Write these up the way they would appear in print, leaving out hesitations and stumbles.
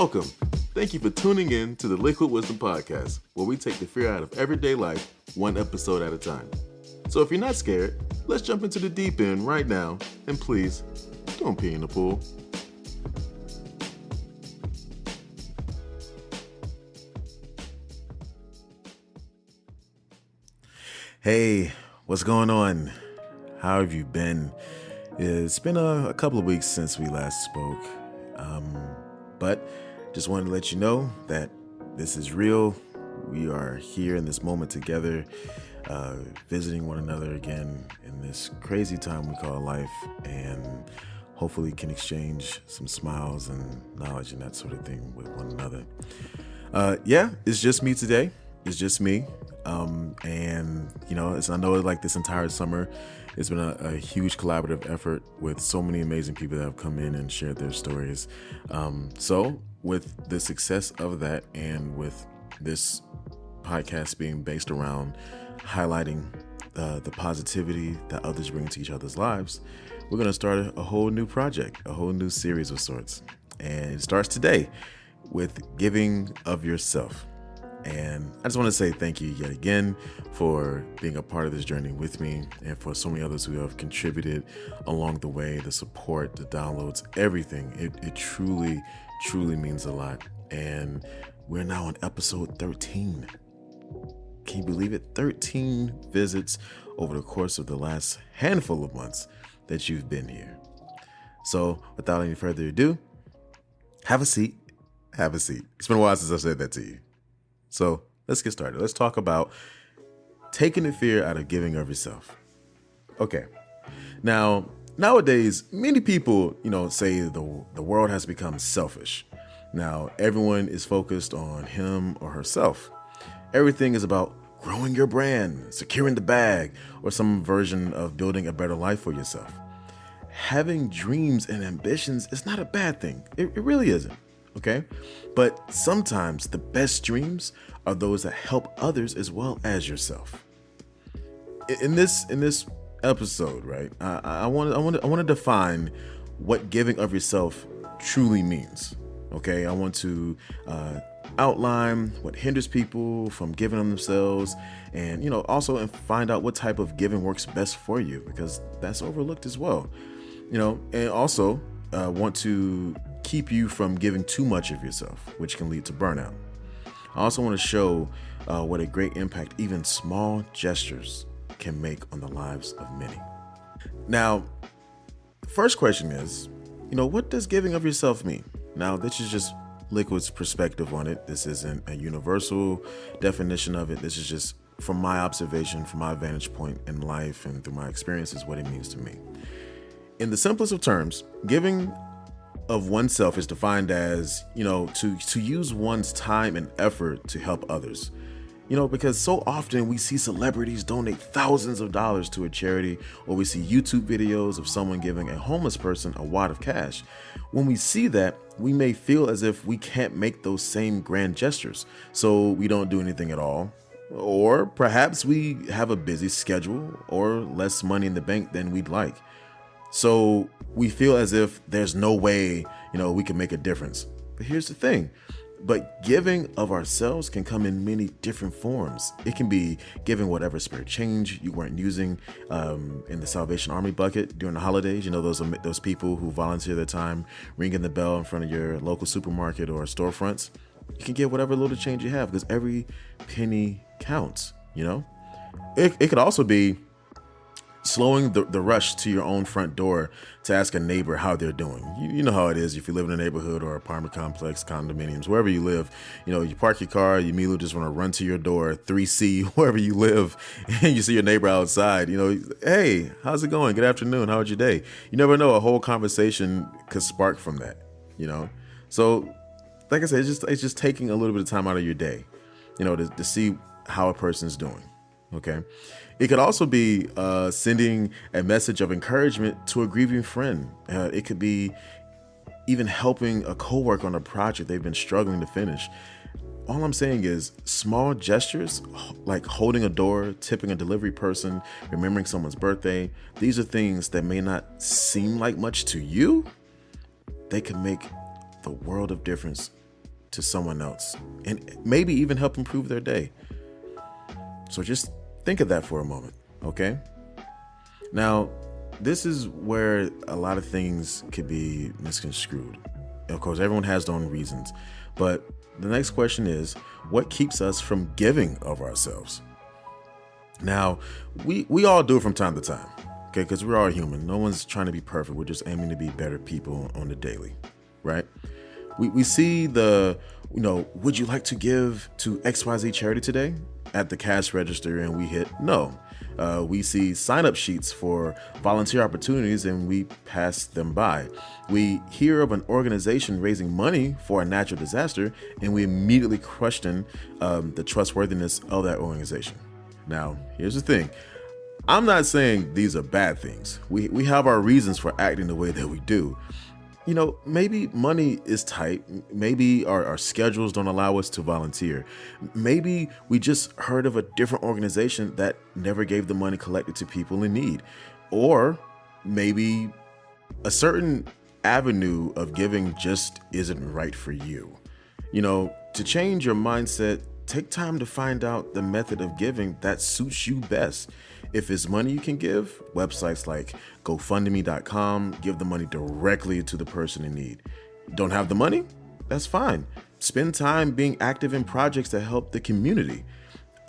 Welcome. Thank you for tuning in to the Liquid Wisdom Podcast, where we take the fear out of everyday life, one episode at a time. So if you're not scared, let's jump into the deep end right now, and please, don't pee in the pool. Hey, what's going on? How have you been? It's been a couple of weeks since we last spoke, but just wanted to let you know that this is real. We are here in this moment together, visiting one another again in this crazy time we call life, and hopefully can exchange some smiles and knowledge and that sort of thing with one another. It's just me today. It's just me. And I know like this entire summer, it's been a huge collaborative effort with so many amazing people that have come in and shared their stories. So with the success of that, and with this podcast being based around highlighting the positivity that others bring to each other's lives, we're going to start a whole new project, a whole new series of sorts. And it starts today with giving of yourself. And I just want to say thank you yet again for being a part of this journey with me, and for so many others who have contributed along the way, the support, the downloads, everything. It truly, truly means a lot. And we're now on episode 13. Can you believe it? 13 visits over the course of the last handful of months that you've been here. So without any further ado, have a seat. Have a seat. It's been a while since I've said that to you. So let's get started. Let's talk about taking the fear out of giving of yourself. Okay. Now, nowadays, many people, say the world has become selfish. Now, everyone is focused on him or herself. Everything is about growing your brand, securing the bag, or some version of building a better life for yourself. Having dreams and ambitions is not a bad thing. It really isn't. Okay. But sometimes the best dreams are those that help others as well as yourself. In this episode, right, I want to define what giving of yourself truly means. Okay. I want to outline what hinders people from giving of themselves, and, also find out what type of giving works best for you, because that's overlooked as well. And also want to keep you from giving too much of yourself, which can lead to burnout. I also want to show what a great impact even small gestures can make on the lives of many. Now, the first question is, what does giving of yourself mean? Now, this is just Liquid's perspective on it. This isn't a universal definition of it. This is just from my observation, from my vantage point in life and through my experiences, what it means to me. In the simplest of terms, giving of oneself is defined as, to use one's time and effort to help others. Because so often we see celebrities donate thousands of dollars to a charity, or we see YouTube videos of someone giving a homeless person a wad of cash. When we see that, we may feel as if we can't make those same grand gestures, so we don't do anything at all. Or perhaps we have a busy schedule or less money in the bank than we'd like. So we feel as if there's no way, we can make a difference. But here's the thing. But giving of ourselves can come in many different forms. It can be giving whatever spare change you weren't using in the Salvation Army bucket during the holidays. Those people who volunteer their time ringing the bell in front of your local supermarket or storefronts. You can give whatever little change you have, because every penny counts. It could also be slowing the rush to your own front door to ask a neighbor how they're doing. You know how it is if you live in a neighborhood or apartment complex, condominiums, wherever you live. You park your car, you immediately just want to run to your door, 3C, wherever you live, and you see your neighbor outside. Hey, how's it going? Good afternoon. How was your day? You never know, a whole conversation could spark from that. So, like I said, it's just taking a little bit of time out of your day, to see how a person's doing. Okay. It could also be sending a message of encouragement to a grieving friend. It could be even helping a coworker on a project they've been struggling to finish. All I'm saying is small gestures like holding a door, tipping a delivery person, remembering someone's birthday. These are things that may not seem like much to you. They can make the world of difference to someone else and maybe even help improve their day. So just think of that for a moment, okay? Now, this is where a lot of things could be misconstrued. Of course, everyone has their own reasons, but the next question is, what keeps us from giving of ourselves? Now, we all do it from time to time, okay? Because we're all human. No one's trying to be perfect. We're just aiming to be better people on the daily, right? We see would you like to give to XYZ charity today at the cash register, and we hit no. We see sign-up sheets for volunteer opportunities and we pass them by. We hear of an organization raising money for a natural disaster and we immediately question the trustworthiness of that organization. Now, here's the thing. I'm not saying these are bad things. We have our reasons for acting the way that we do. Maybe money is tight. Maybe our schedules don't allow us to volunteer. Maybe we just heard of a different organization that never gave the money collected to people in need. Or maybe a certain avenue of giving just isn't right for you. To change your mindset, take time to find out the method of giving that suits you best. If it's money you can give, websites like GoFundMe.com give the money directly to the person in need. Don't have the money? That's fine. Spend time being active in projects that help the community.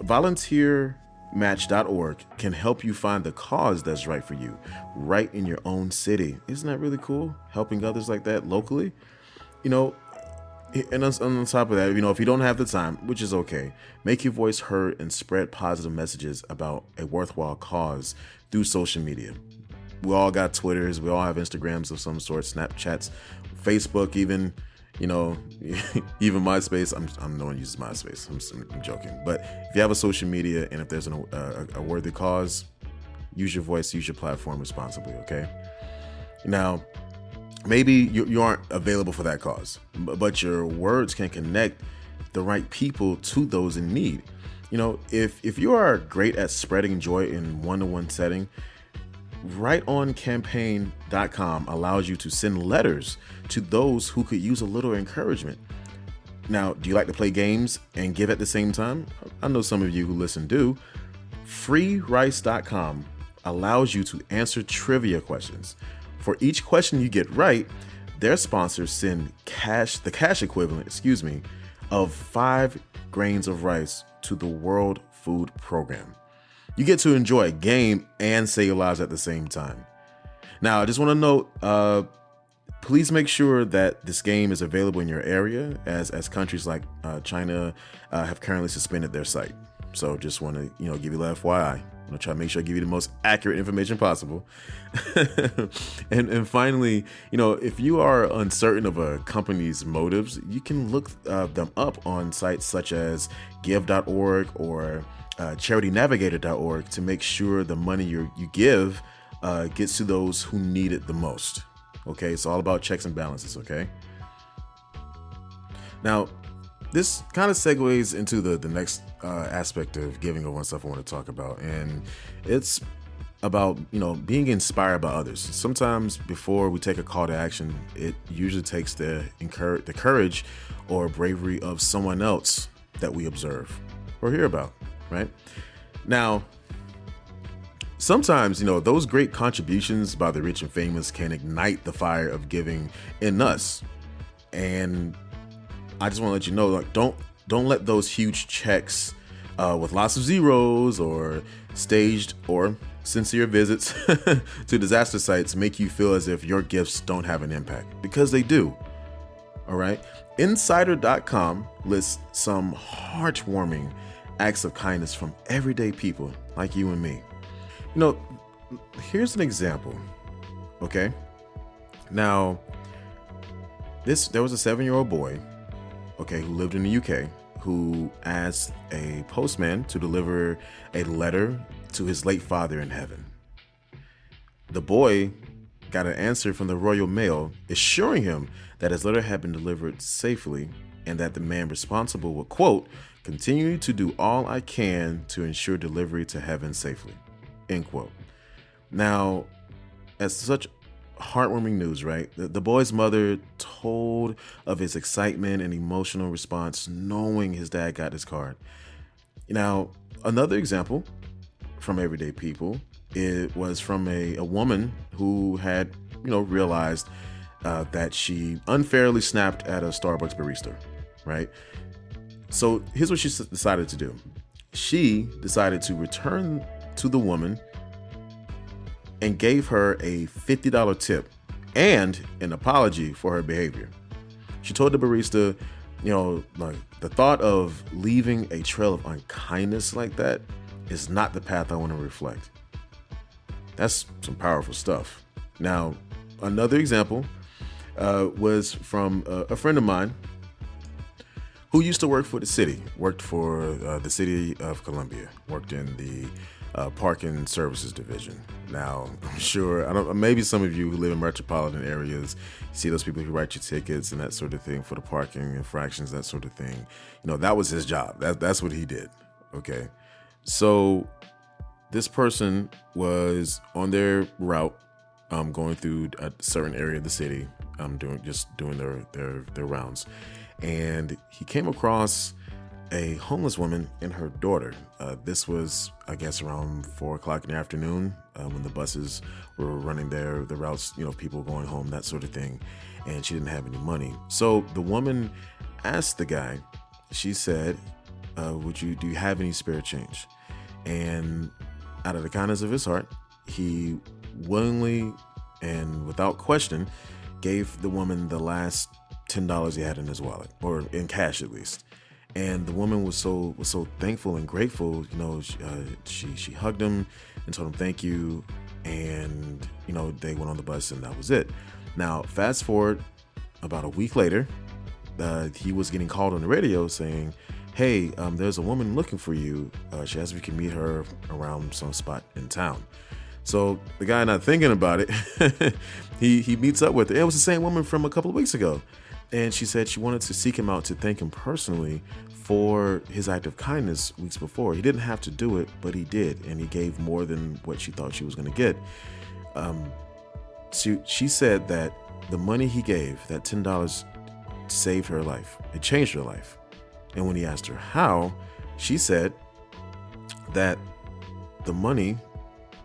VolunteerMatch.org can help you find the cause that's right for you, right in your own city. Isn't that really cool? Helping others like that locally? And on top of that, if you don't have the time, which is okay, make your voice heard and spread positive messages about a worthwhile cause through social media. We all got Twitters, we all have Instagrams of some sort, Snapchats, Facebook, even MySpace. I'm no one uses MySpace. I'm joking. But if you have a social media and if there's a worthy cause, use your voice, use your platform responsibly, okay? Now, maybe you aren't available for that cause, but your words can connect the right people to those in need. If you are great at spreading joy in one-to-one setting, WriteOnCampaign.com allows you to send letters to those who could use a little encouragement. Now, do you like to play games and give at the same time? I know some of you who listen do. FreeRice.com allows you to answer trivia questions. For each question you get right, their sponsors send the cash equivalent, of 5 grains of rice to the World Food Program. You get to enjoy a game and save lives at the same time. Now, I just want to note, please make sure that this game is available in your area, as countries like China have currently suspended their site. So just want to give you a little FYI. I'm gonna try to make sure I give you the most accurate information possible. and finally, if you are uncertain of a company's motives, you can look them up on sites such as give.org or charitynavigator.org to make sure the money you give gets to those who need it the most. Okay, it's all about checks and balances, okay? Now, this kind of segues into the next aspect of giving of oneself I want to talk about, and it's about being inspired by others. Sometimes before we take a call to action, it usually takes the courage or bravery of someone else that we observe or hear about, right? Now, sometimes those great contributions by the rich and famous can ignite the fire of giving in us, and I just want to let you know, don't let those huge checks with lots of zeros or staged or sincere visits to disaster sites make you feel as if your gifts don't have an impact, because they do. All right. Insider.com lists some heartwarming acts of kindness from everyday people like you and me. Here's an example. Okay. Now, there was a 7-year-old boy, who lived in the UK, who asked a postman to deliver a letter to his late father in heaven. The boy got an answer from the Royal Mail assuring him that his letter had been delivered safely and that the man responsible would, quote, continue to do all I can to ensure delivery to heaven safely, end quote. Now, as such heartwarming news, right? The boy's mother told of his excitement and emotional response knowing his dad got his card. Now, another example from everyday people, it was from a woman who had, realized that she unfairly snapped at a Starbucks barista, right? So here's what she decided to do. She decided to return to the woman and gave her a $50 tip and an apology for her behavior. She told the barista, like, the thought of leaving a trail of unkindness like that is not the path I want to reflect. That's some powerful stuff. Now, another example was from a friend of mine who used to work for the city, worked for the city of Columbia, worked in the parking services division. Now, I'm sure, maybe some of you who live in metropolitan areas see those people who write your tickets and that sort of thing for the parking infractions, that sort of thing. That was his job. That's what he did. Okay. So this person was on their route, going through a certain area of the city, doing their rounds. And he came across a homeless woman and her daughter. This was, I guess, around 4:00 in the afternoon when the buses were running the routes, people going home, that sort of thing. And she didn't have any money. So the woman asked the guy, she said, do you have any spare change? And out of the kindness of his heart, he willingly and without question gave the woman the last $10 he had in his wallet, or in cash at least. And the woman was so thankful and grateful. She hugged him and told him thank you, and they went on the bus, and that was it. Now, fast forward about a week later, he was getting called on the radio saying, "Hey, there's a woman looking for you. She asked if you can meet her around some spot in town." So the guy, not thinking about it, he meets up with her. It was the same woman from a couple of weeks ago. And she said she wanted to seek him out to thank him personally for his act of kindness weeks before. He didn't have to do it, but he did. And he gave more than what she thought she was going to get. She said that the money he gave, that $10, saved her life. It changed her life. And when he asked her how, she said that the money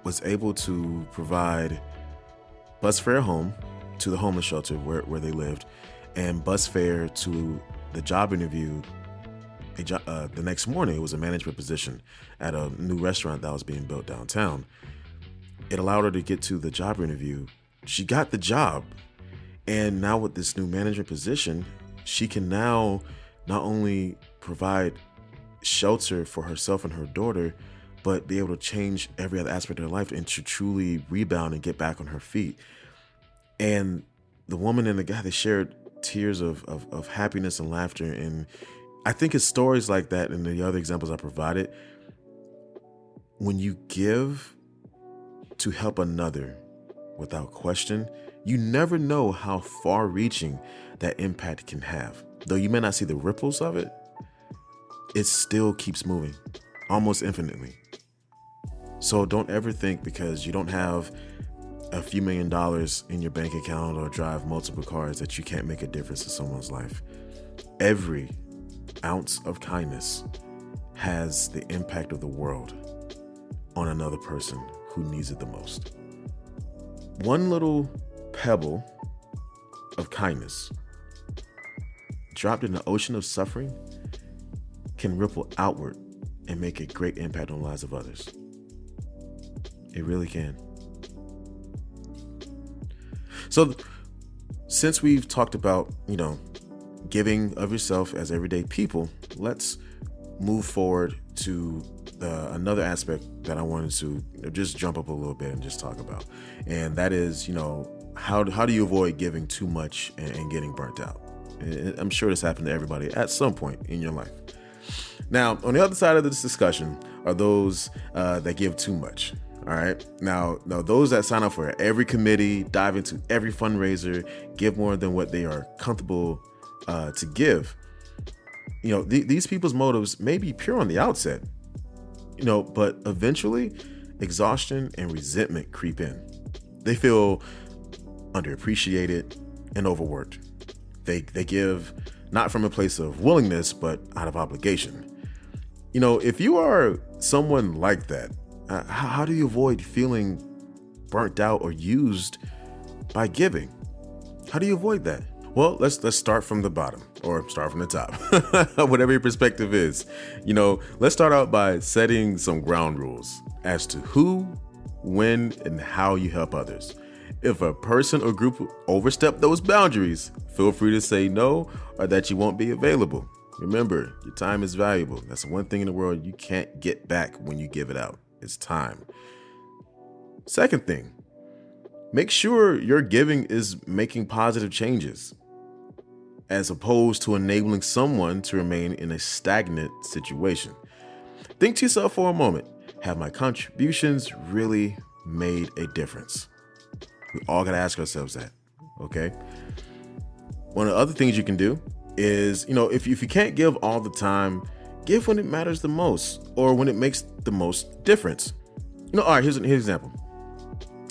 was able to provide bus fare home to the homeless shelter where they lived, and bus fare to the job interview the next morning. It was a management position at a new restaurant that was being built downtown. It allowed her to get to the job interview. She got the job. And now with this new management position, she can now not only provide shelter for herself and her daughter, but be able to change every other aspect of her life and to truly rebound and get back on her feet. And the woman and the guy, they shared tears of happiness and laughter. And I think it's stories like that and the other examples I provided. When you give to help another without question, you never know how far-reaching that impact can have. Though you may not see the ripples of it, it still keeps moving almost infinitely. So don't ever think because you don't have a few $1 million in your bank account or drive multiple cars that you can't make a difference in someone's life. Every ounce of kindness has the impact of the world on another person who needs it the most. One little pebble of kindness dropped in the ocean of suffering can ripple outward and make a great impact on the lives of others. It really can. So since we've talked about, giving of yourself as everyday people, let's move forward to another aspect that I wanted to just jump up a little bit and just talk about. And that is, how do you avoid giving too much and getting burnt out? I'm sure this happened to everybody at some point in your life. Now, on the other side of this discussion are those that give too much. All right. Now, those that sign up for every committee, dive into every fundraiser, give more than what they are comfortable to give. These people's motives may be pure on the outset, but eventually exhaustion and resentment creep in. They feel underappreciated, and overworked. They give not from a place of willingness, but out of obligation. If you are someone like that, how do you avoid feeling burnt out or used by giving? How do you avoid that? Well, let's start from the bottom or start from the top, whatever your perspective is. Let's start out by setting some ground rules as to who, when, and how you help others. If a person or group overstep those boundaries, feel free to say no or that you won't be available. Remember, your time is valuable. That's the one thing in the world you can't get back when you give it out. It's time. Second thing, make sure your giving is making positive changes, as opposed to enabling someone to remain in a stagnant situation. Think to yourself for a moment, have my contributions really made a difference? We all gotta ask ourselves that, okay? One of the other things you can do is, if you can't give all the time, give when it matters the most or when it makes the most difference. All right, here's an example.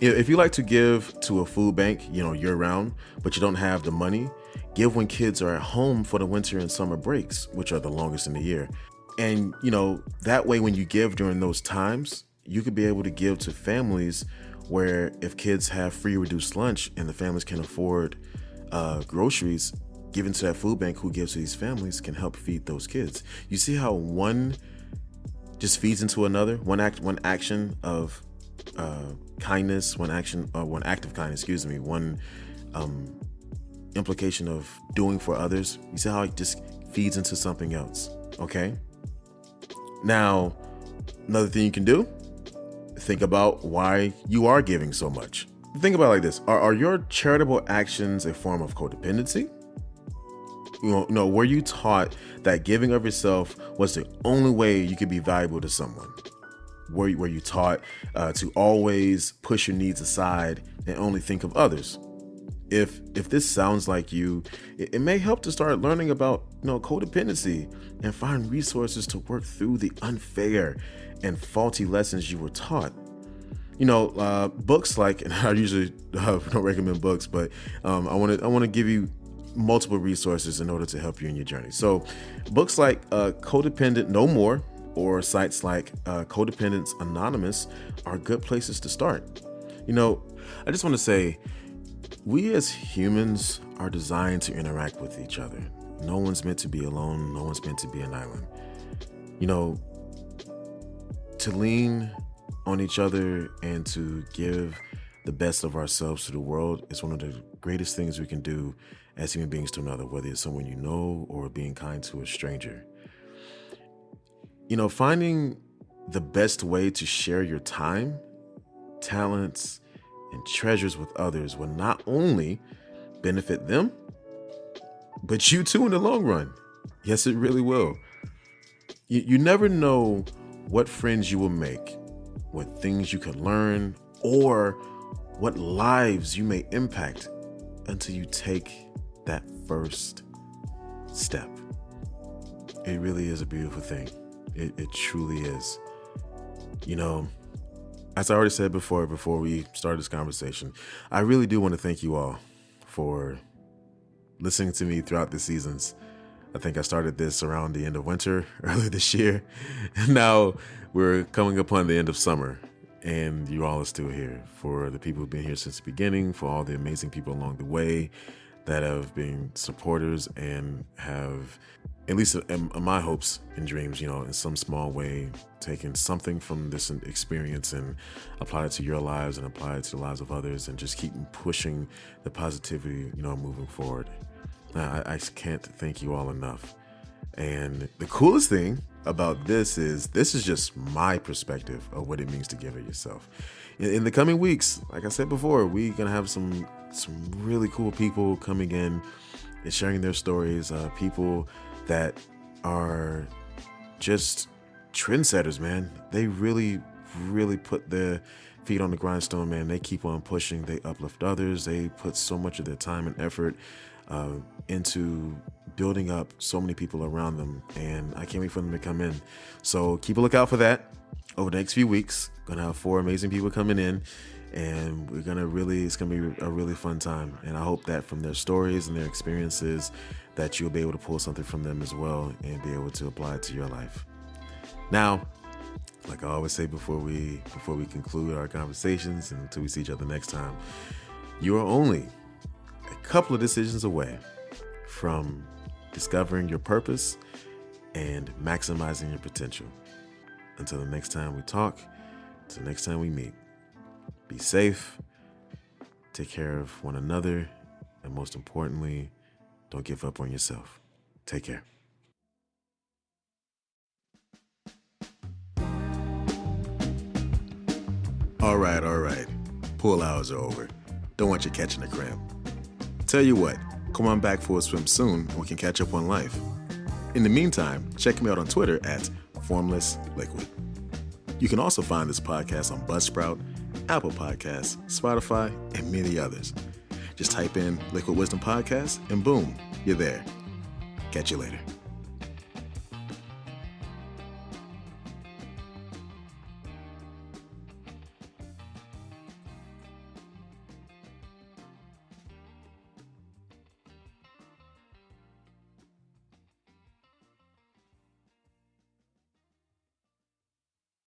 If you like to give to a food bank, year round, but you don't have the money, give when kids are at home for the winter and summer breaks, which are the longest in the year. And, that way when you give during those times, you could be able to give to families where if kids have free reduced lunch and the families can afford groceries, given to that food bank who gives to these families can help feed those kids. You see how one just feeds into another? One action of kindness, one act of kindness, one implication of doing for others. You see how it just feeds into something else, okay? Now, another thing you can do, think about why you are giving so much. Think about it like this. Are your charitable actions a form of codependency? Were you taught that giving of yourself was the only way you could be valuable to someone? Were you taught to always push your needs aside and only think of others? If this sounds like you, it may help to start learning about codependency and find resources to work through the unfair and faulty lessons you were taught. Books like, and I usually don't recommend books, but I want to give you multiple resources in order to help you in your journey. So books like Codependent No More or sites like Codependence Anonymous are good places to start. I just want to say, we as humans are designed to interact with each other. No one's meant to be alone. No one's meant to be an island. To lean on each other and to give the best of ourselves to the world is one of the greatest things we can do as human beings to another, whether it's someone you know or being kind to a stranger. Finding the best way to share your time, talents, and treasures with others will not only benefit them, but you too in the long run. Yes, it really will. You never know what friends you will make, what things you could learn, or what lives you may impact until you take that first step. It really is a beautiful thing. It truly is. As I already said before we started this conversation, I really do want to thank you all for listening to me throughout the seasons. I think I started this around the end of winter earlier this year. And now we're coming upon the end of summer, and you all are still here. For the people who've been here since the beginning, for all the amazing people along the way that have been supporters and have, at least in my hopes and dreams, in some small way, taken something from this experience and applied it to your lives and applied it to the lives of others, and just keep pushing the positivity, moving forward. I can't thank you all enough. And the coolest thing about this is just my perspective of what it means to give it yourself. In the coming weeks, like I said before, we're going to have some really cool people coming in and sharing their stories, people that are just trendsetters, man. They really, really put their feet on the grindstone, man. They keep on pushing. They uplift others. They put so much of their time and effort into building up so many people around them, and I can't wait for them to come in. So keep a lookout for that over the next few weeks. Gonna have 4 amazing people coming in, And it's going to be a really fun time. And I hope that from their stories and their experiences that you'll be able to pull something from them as well and be able to apply it to your life. Now, like I always say before we conclude our conversations and until we see each other next time, you are only a couple of decisions away from discovering your purpose and maximizing your potential. Until the next time we talk, until the next time we meet, be safe, take care of one another, and most importantly, don't give up on yourself. Take care. All right. Pool hours are over. Don't want you catching a cramp. Tell you what, come on back for a swim soon and we can catch up on life. In the meantime, check me out on Twitter at FormlessLiquid. You can also find this podcast on Buzzsprout, Apple Podcasts, Spotify, and many others. Just type in Liquid Wisdom Podcast and boom, you're there. Catch you later.